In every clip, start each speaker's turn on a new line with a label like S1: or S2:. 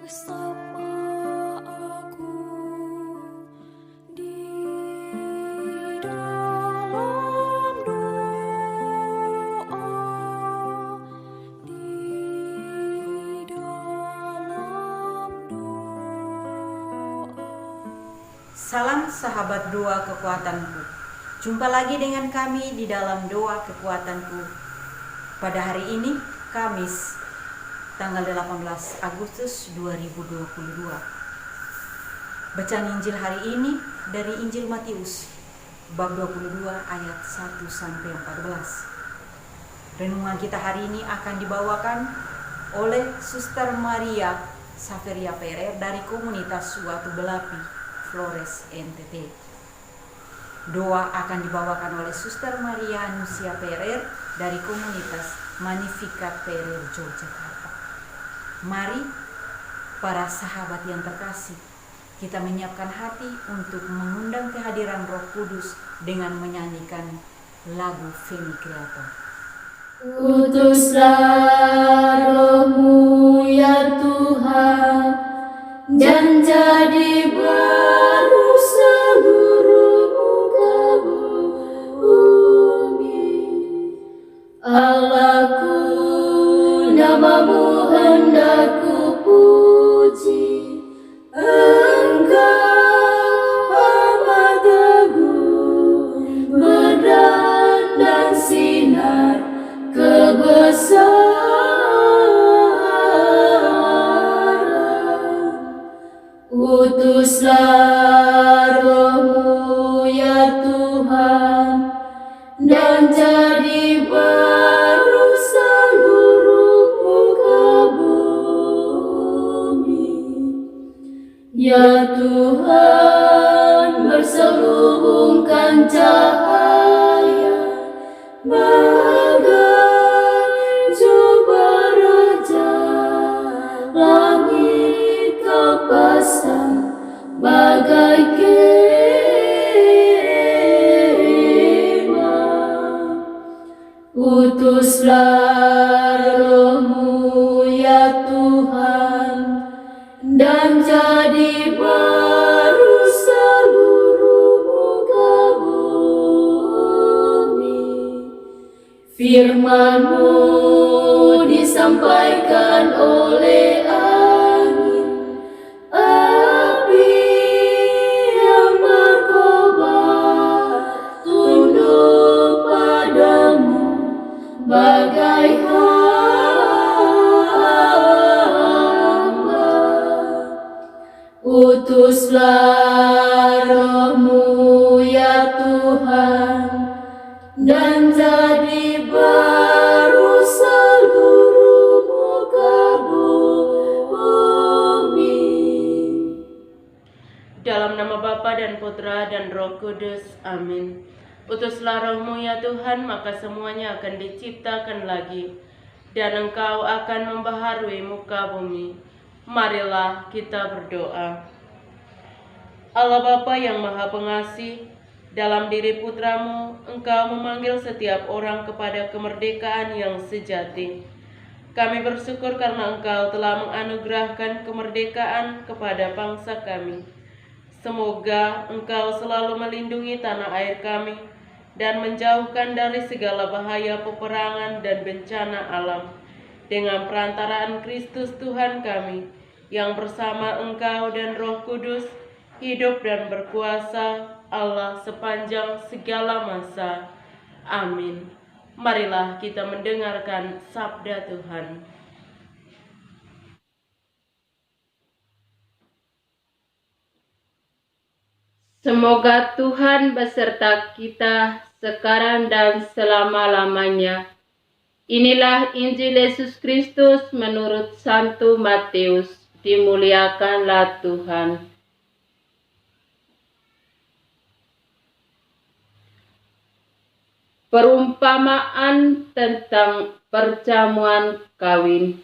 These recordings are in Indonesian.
S1: Bersama aku di dalam doa, di dalam doa.
S2: Salam sahabat doa kekuatanku. Jumpa lagi dengan kami di dalam doa kekuatanku. Pada hari ini, Kamis, tanggal 18 Agustus 2022. Bacaan Injil hari ini dari Injil Matius, bab 22 ayat 1 sampai 14. Renungan kita hari ini akan dibawakan oleh Suster Maria Saveria Perer dari komunitas Watu Belapi, Flores, NTT. Doa akan dibawakan oleh Suster Maria Anusia Perer dari komunitas Magnificat Perer, Yogyakarta. Mari para sahabat yang terkasih, kita menyiapkan hati untuk mengundang kehadiran Roh Kudus dengan menyanyikan lagu Veni Creator.
S3: Utuslah Roh-Mu ya Tuhan, dan jadi baru seluruh muka bumi. Allahku, nama-Mu hendak ku puji. Engkau amat agung, medan dan sinar kebesaran. Utuslah Roh-Mu ya Tuhan, dan jadi baru seluruh muka bumi. Ya Tuhan, berselubungkan cahaya bagai jubah raja, langit Kau pasang bagai kemah. Utuslah Roh-Mu ya Tuhan, dan jadi baru seluruh muka bumi. Firman-Mu disampaikan oleh angin, api yang berkobar, tunduk padamu bagai hamba. Utuslah Roh-Mu ya Tuhan, dan jadi baru seluruh muka bumi.
S4: Dalam nama Bapa dan Putra dan Roh Kudus, amin. Utuslah Roh-Mu ya Tuhan, maka semuanya akan diciptakan lagi, dan Engkau akan membaharui muka bumi. Marilah kita berdoa. Allah Bapa yang Maha Pengasih, dalam diri Putra-Mu, Engkau memanggil setiap orang kepada kemerdekaan yang sejati. Kami bersyukur karena Engkau telah menganugerahkan kemerdekaan kepada bangsa kami. Semoga Engkau selalu melindungi tanah air kami dan menjauhkan dari segala bahaya peperangan dan bencana alam. Dengan perantaraan Kristus Tuhan kami, yang bersama Engkau dan Roh Kudus, hidup dan berkuasa Allah sepanjang segala masa. Amin. Marilah kita mendengarkan sabda Tuhan. Semoga Tuhan beserta kita sekarang dan selama-lamanya. Inilah Injil Yesus Kristus menurut Santo Matius. Dimuliakanlah Tuhan. Perumpamaan tentang perjamuan kawin.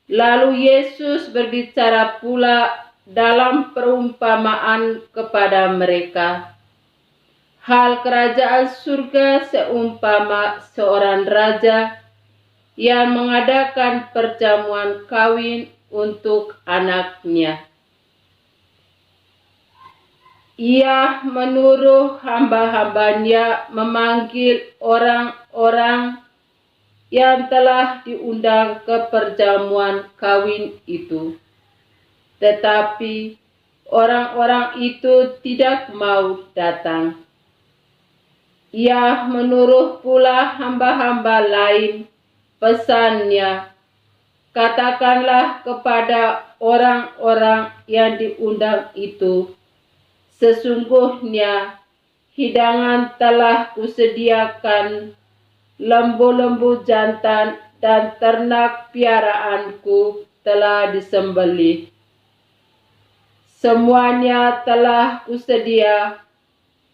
S4: Lalu Yesus berbicara pula dalam perumpamaan kepada mereka. Hal kerajaan surga seumpama seorang raja yang mengadakan perjamuan kawin untuk anaknya. Ia menyuruh hamba-hambanya memanggil orang-orang yang telah diundang ke perjamuan kawin itu. Tetapi orang-orang itu tidak mau datang. Ia menyuruh pula hamba-hamba lain, pesannya, katakanlah kepada orang-orang yang diundang itu, sesungguhnya hidangan telah kusediakan, lembu-lembu jantan dan ternak piaraanku telah disembelih. Semuanya telah kusedia,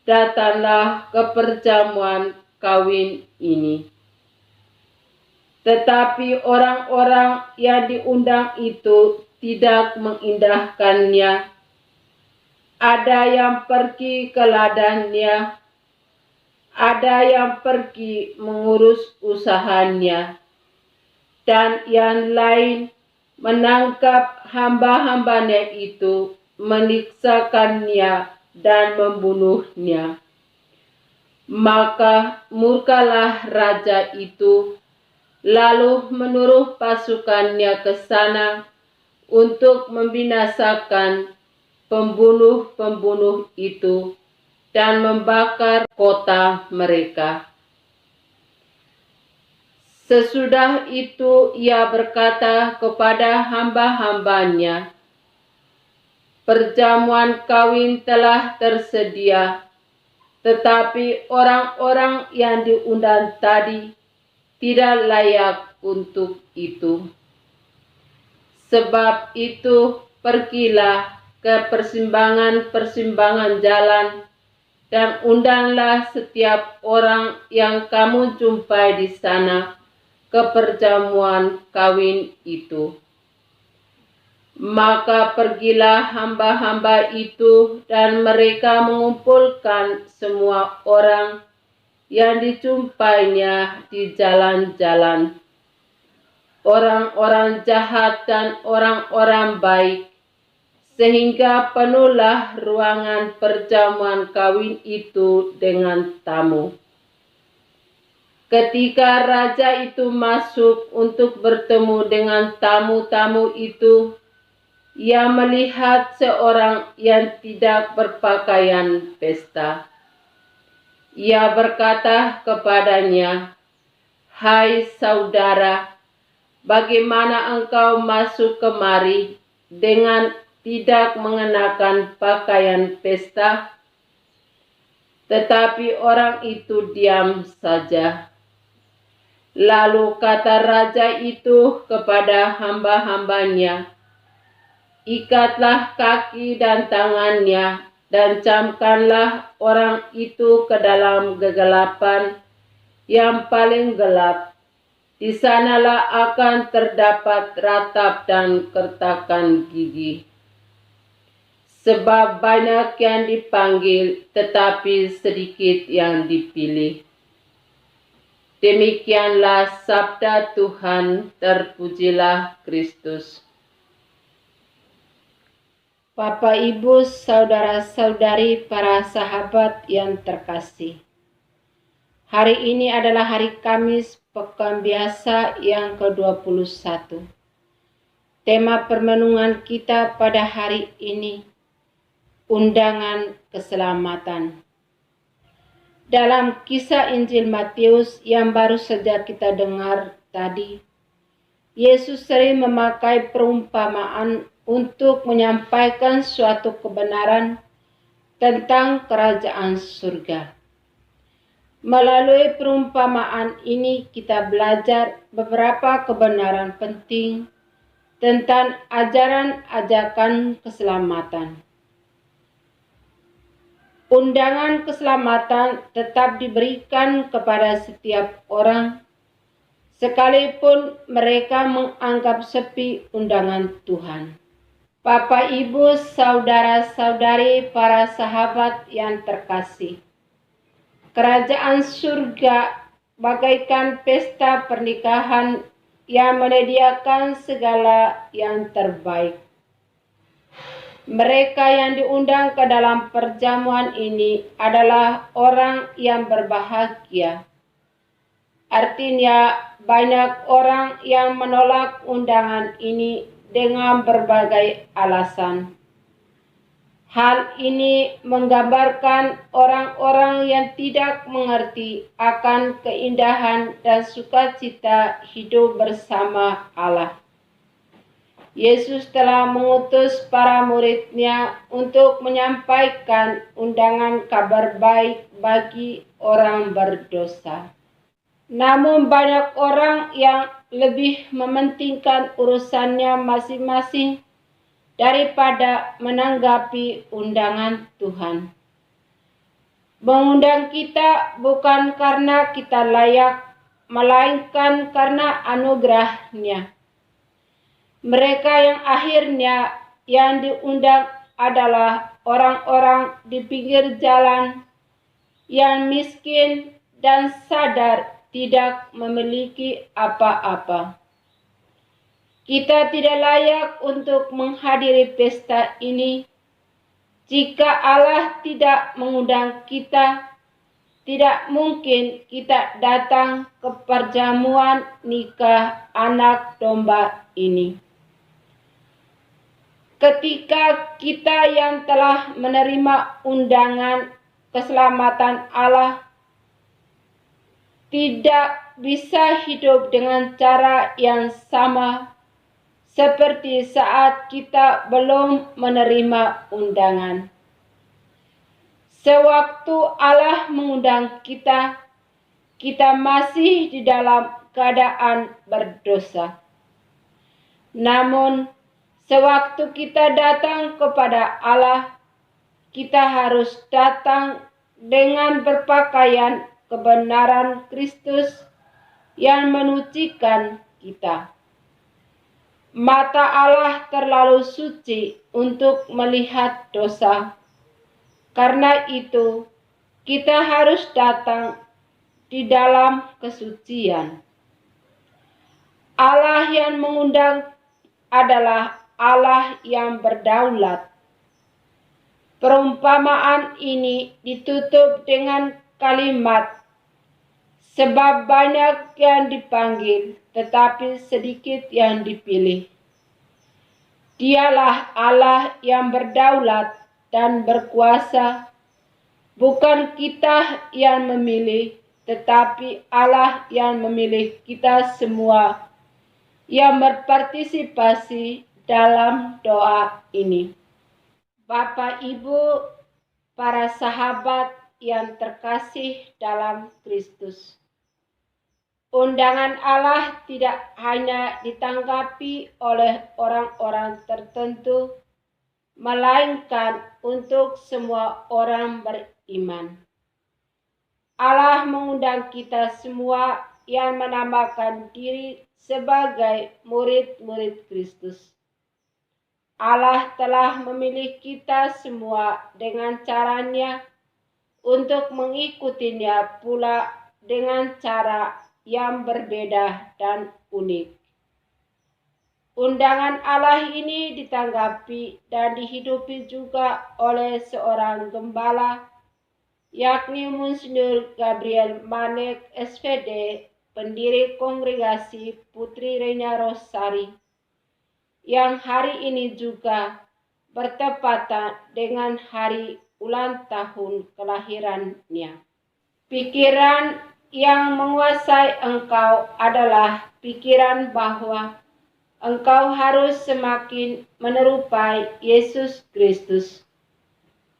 S4: datanglah ke perjamuan kawin ini. Tetapi orang-orang yang diundang itu tidak mengindahkannya. Ada yang pergi ke ladangnya, ada yang pergi mengurus usahanya, dan yang lain menangkap hamba-hambanya itu, menyiksakannya dan membunuhnya. Maka murkalah raja itu, lalu menyuruh pasukannya ke sana untuk membinasakan pembunuh-pembunuh itu dan membakar kota mereka. Sesudah itu ia berkata kepada hamba-hambanya, perjamuan kawin telah tersedia, tetapi orang-orang yang diundang tadi tidak layak untuk itu. Sebab itu pergilah ke persimpangan-persimpangan jalan dan undanglah setiap orang yang kamu jumpai di sana ke perjamuan kawin itu. Maka pergilah hamba-hamba itu dan mereka mengumpulkan semua orang yang dijumpainya di jalan-jalan, orang-orang jahat dan orang-orang baik, sehingga penuhlah ruangan perjamuan kawin itu dengan tamu. Ketika raja itu masuk untuk bertemu dengan tamu-tamu itu, ia melihat seorang yang tidak berpakaian pesta. Ia berkata kepadanya, "Hai saudara, bagaimana engkau masuk kemari dengan tidak mengenakan pakaian pesta?" Tetapi orang itu diam saja. Lalu kata raja itu kepada hamba-hambanya, "Ikatlah kaki dan tangannya dan camkanlah orang itu ke dalam kegelapan yang paling gelap. Di sanalah akan terdapat ratap dan kertakan gigi. Sebab banyak yang dipanggil, tetapi sedikit yang dipilih." Demikianlah sabda Tuhan, terpujilah Kristus. Bapak, Ibu, saudara-saudari, para sahabat yang terkasih. Hari ini adalah hari Kamis Pekan Biasa yang ke-21. Tema permenungan kita pada hari ini, undangan keselamatan. Dalam kisah Injil Matius yang baru saja kita dengar tadi, Yesus sering memakai perumpamaan untuk menyampaikan suatu kebenaran tentang kerajaan surga. Melalui perumpamaan ini kita belajar beberapa kebenaran penting tentang ajaran-ajakan keselamatan. Undangan keselamatan tetap diberikan kepada setiap orang, sekalipun mereka menganggap sepi undangan Tuhan. Bapak, Ibu, saudara-saudari, para sahabat yang terkasih, kerajaan surga bagaikan pesta pernikahan
S3: yang menyediakan segala yang terbaik. Mereka yang diundang ke dalam perjamuan ini adalah orang yang berbahagia. Artinya, banyak orang yang menolak undangan ini dengan berbagai alasan. Hal ini menggambarkan orang-orang yang tidak mengerti akan keindahan dan sukacita hidup bersama Allah. Yesus telah mengutus para murid-Nya untuk menyampaikan undangan kabar baik bagi orang berdosa. Namun banyak orang yang lebih mementingkan urusannya masing-masing daripada menanggapi undangan Tuhan. Mengundang kita bukan karena kita layak, melainkan karena anugerah-Nya. Mereka yang akhirnya yang diundang adalah orang-orang di pinggir jalan yang miskin dan sadar tidak memiliki apa-apa. Kita tidak layak untuk menghadiri pesta ini. Jika Allah tidak mengundang kita, tidak mungkin kita datang ke perjamuan nikah anak domba ini. Ketika kita yang telah menerima undangan keselamatan Allah tidak bisa hidup dengan cara yang sama seperti saat kita belum menerima undangan. Sewaktu Allah mengundang kita, kita masih di dalam keadaan berdosa. Namun, sewaktu kita datang kepada Allah, kita harus datang dengan berpakaian kebenaran Kristus yang menyucikan kita. Mata Allah terlalu suci untuk melihat dosa. Karena itu, kita harus datang di dalam kesucian. Allah yang mengundang adalah Allah yang berdaulat. Perumpamaan ini ditutup dengan kalimat, sebab banyak yang dipanggil, tetapi sedikit yang dipilih. Dialah Allah yang berdaulat dan berkuasa, bukan kita yang memilih, tetapi Allah yang memilih kita semua yang berpartisipasi dalam doa ini. Bapak, Ibu, para sahabat yang terkasih dalam Kristus, undangan Allah tidak hanya ditanggapi oleh orang-orang tertentu, melainkan untuk semua orang beriman. Allah mengundang kita semua yang menamakan diri sebagai murid-murid Kristus. Allah telah memilih kita semua dengan caranya untuk mengikutinya pula dengan cara yang berbeda dan unik. Undangan Allah ini ditanggapi dan dihidupi juga oleh seorang gembala, yakni Monsignor Gabriel Manek SPD, pendiri kongregasi Putri Reina Rosari, yang hari ini juga bertepatan dengan hari ulang tahun kelahirannya. Pikiran yang menguasai engkau adalah pikiran bahwa engkau harus semakin menyerupai Yesus Kristus.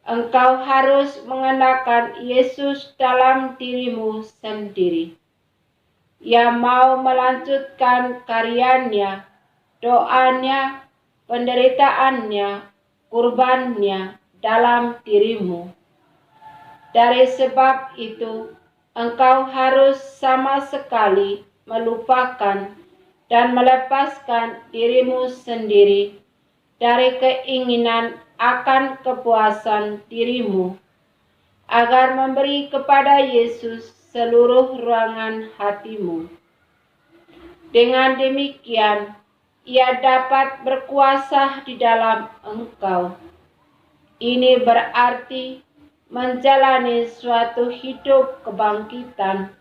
S3: Engkau harus mengenakan Yesus dalam dirimu sendiri. Ia mau melanjutkan karyanya, doanya, penderitaannya, kurbannya dalam dirimu. Dari sebab itu, engkau harus sama sekali melupakan dan melepaskan dirimu sendiri dari keinginan akan kepuasan dirimu, agar memberi kepada Yesus seluruh ruangan hatimu. Dengan demikian, ia dapat berkuasa di dalam engkau. Ini berarti menjalani suatu hidup kebangkitan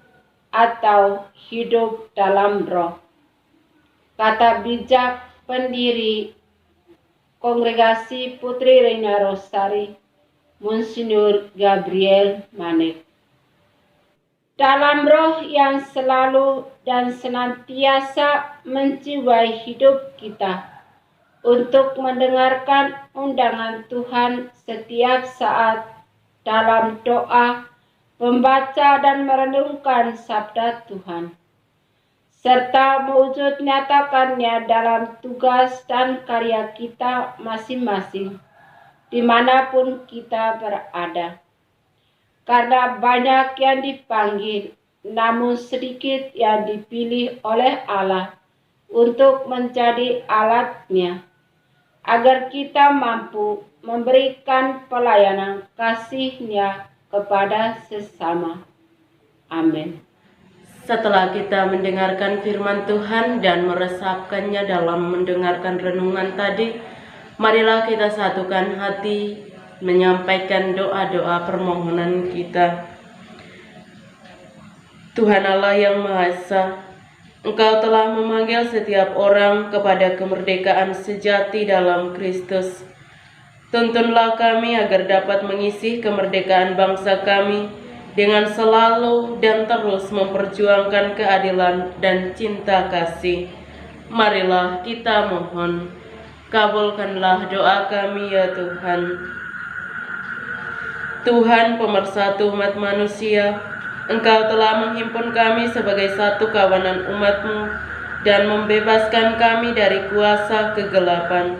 S3: atau hidup dalam roh. Kata bijak pendiri Kongregasi Putri Reina Rosari, Monsinyur Gabriel Manek. Dalam roh yang selalu dan senantiasa menjiwai hidup kita untuk mendengarkan undangan Tuhan setiap saat dalam doa, membaca dan merenungkan sabda Tuhan, serta mewujud nyatakannya dalam tugas dan karya kita masing-masing, dimanapun kita berada. Karena banyak yang dipanggil, namun sedikit yang dipilih oleh Allah untuk menjadi alat-Nya, agar kita mampu memberikan pelayanan kasih-Nya kepada sesama. Amin.
S4: Setelah kita mendengarkan firman Tuhan dan meresapkannya dalam mendengarkan renungan tadi, marilah kita satukan hati menyampaikan doa-doa permohonan kita. Tuhan Allah yang Maha Esa, Engkau telah memanggil setiap orang kepada kemerdekaan sejati dalam Kristus. Tuntunlah kami agar dapat mengisi kemerdekaan bangsa kami dengan selalu dan terus memperjuangkan keadilan dan cinta kasih. Marilah kita mohon, kabulkanlah doa kami ya Tuhan. Tuhan pemersatu umat manusia, Engkau telah menghimpun kami sebagai satu kawanan umat-Mu dan membebaskan kami dari kuasa kegelapan.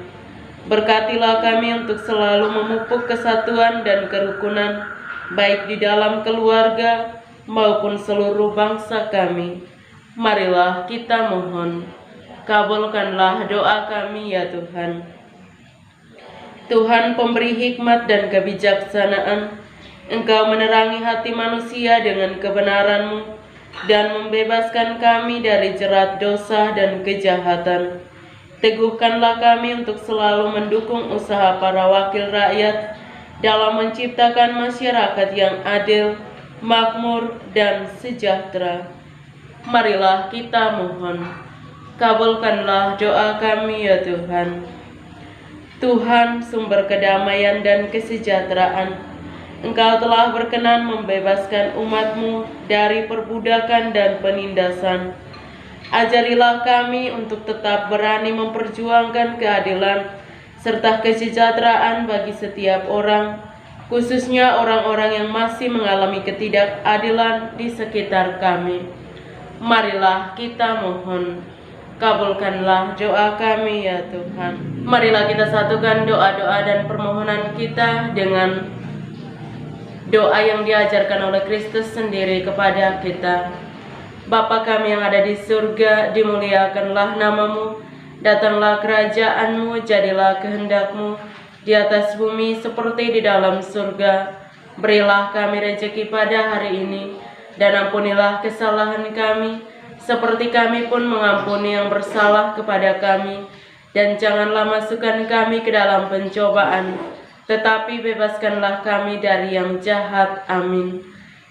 S4: Berkatilah kami untuk selalu memupuk kesatuan dan kerukunan, baik di dalam keluarga maupun seluruh bangsa kami. Marilah kita mohon, kabulkanlah doa kami ya Tuhan. Tuhan pemberi hikmat dan kebijaksanaan, Engkau menerangi hati manusia dengan kebenaran-Mu dan membebaskan kami dari jerat dosa dan kejahatan. Teguhkanlah kami untuk selalu mendukung usaha para wakil rakyat dalam menciptakan masyarakat yang adil, makmur, dan sejahtera. Marilah kita mohon, kabulkanlah doa kami ya Tuhan. Tuhan sumber kedamaian dan kesejahteraan, Engkau telah berkenan membebaskan umat-Mu dari perbudakan dan penindasan. Ajarilah kami untuk tetap berani memperjuangkan keadilan serta kesejahteraan bagi setiap orang, khususnya orang-orang yang masih mengalami ketidakadilan di sekitar kami. Marilah kita mohon, kabulkanlah doa kami ya Tuhan. Marilah kita satukan doa-doa dan permohonan kita dengan doa yang diajarkan oleh Kristus sendiri kepada kita. Bapa kami yang ada di surga, dimuliakanlah nama-Mu, datanglah kerajaan-Mu, jadilah kehendak-Mu di atas bumi seperti di dalam surga. Berilah kami rezeki pada hari ini, dan ampunilah kesalahan kami, seperti kami pun mengampuni yang bersalah kepada kami. Dan janganlah masukkan kami ke dalam pencobaan, tetapi bebaskanlah kami dari yang jahat. Amin.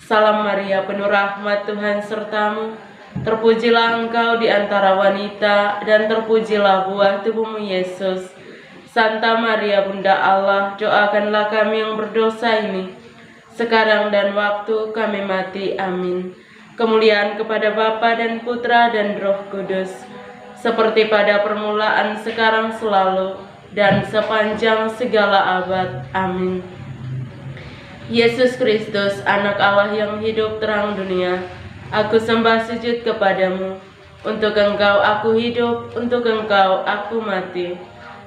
S4: Salam Maria, penuh rahmat, Tuhan sertamu. Terpujilah engkau di antara wanita, dan terpujilah buah tubuhmu Yesus. Santa Maria, Bunda Allah, doakanlah kami yang berdosa ini, sekarang dan waktu kami mati. Amin. Kemuliaan kepada Bapa dan Putra dan Roh Kudus, seperti pada permulaan, sekarang, selalu, dan sepanjang segala abad. Amin. Yesus Kristus, Anak Allah yang hidup terang dunia, aku sembah sujud kepadamu. Untuk Engkau aku hidup, untuk Engkau aku mati.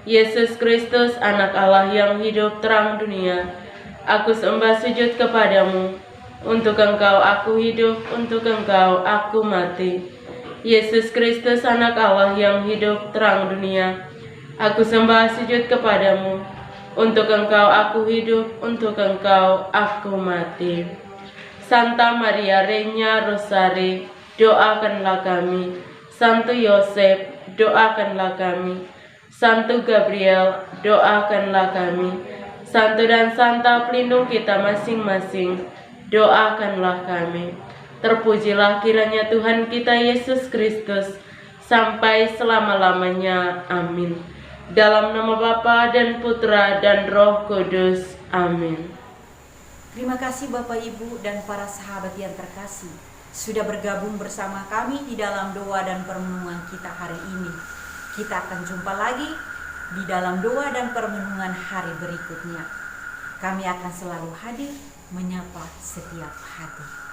S4: Yesus Kristus, Anak Allah yang hidup terang dunia, aku sembah sujud kepadamu. Untuk Engkau aku hidup, untuk Engkau aku mati. Yesus Kristus, Anak Allah yang hidup terang dunia, aku sembah sujud kepadamu. Untuk Engkau aku hidup, untuk Engkau aku mati. Santa Maria Reina Rosari, doakanlah kami. Santo Yosef, doakanlah kami. Santo Gabriel, doakanlah kami. Santo dan Santa pelindung kita masing-masing, doakanlah kami. Terpujilah kiranya Tuhan kita Yesus Kristus, sampai selama-lamanya. Amin. Dalam nama Bapa dan Putra dan Roh Kudus. Amin.
S2: Terima kasih Bapak, Ibu, dan para sahabat yang terkasih sudah bergabung bersama kami di dalam doa dan permenungan kita hari ini. Kita akan jumpa lagi di dalam doa dan permenungan hari berikutnya. Kami akan selalu hadir menyapa setiap hati.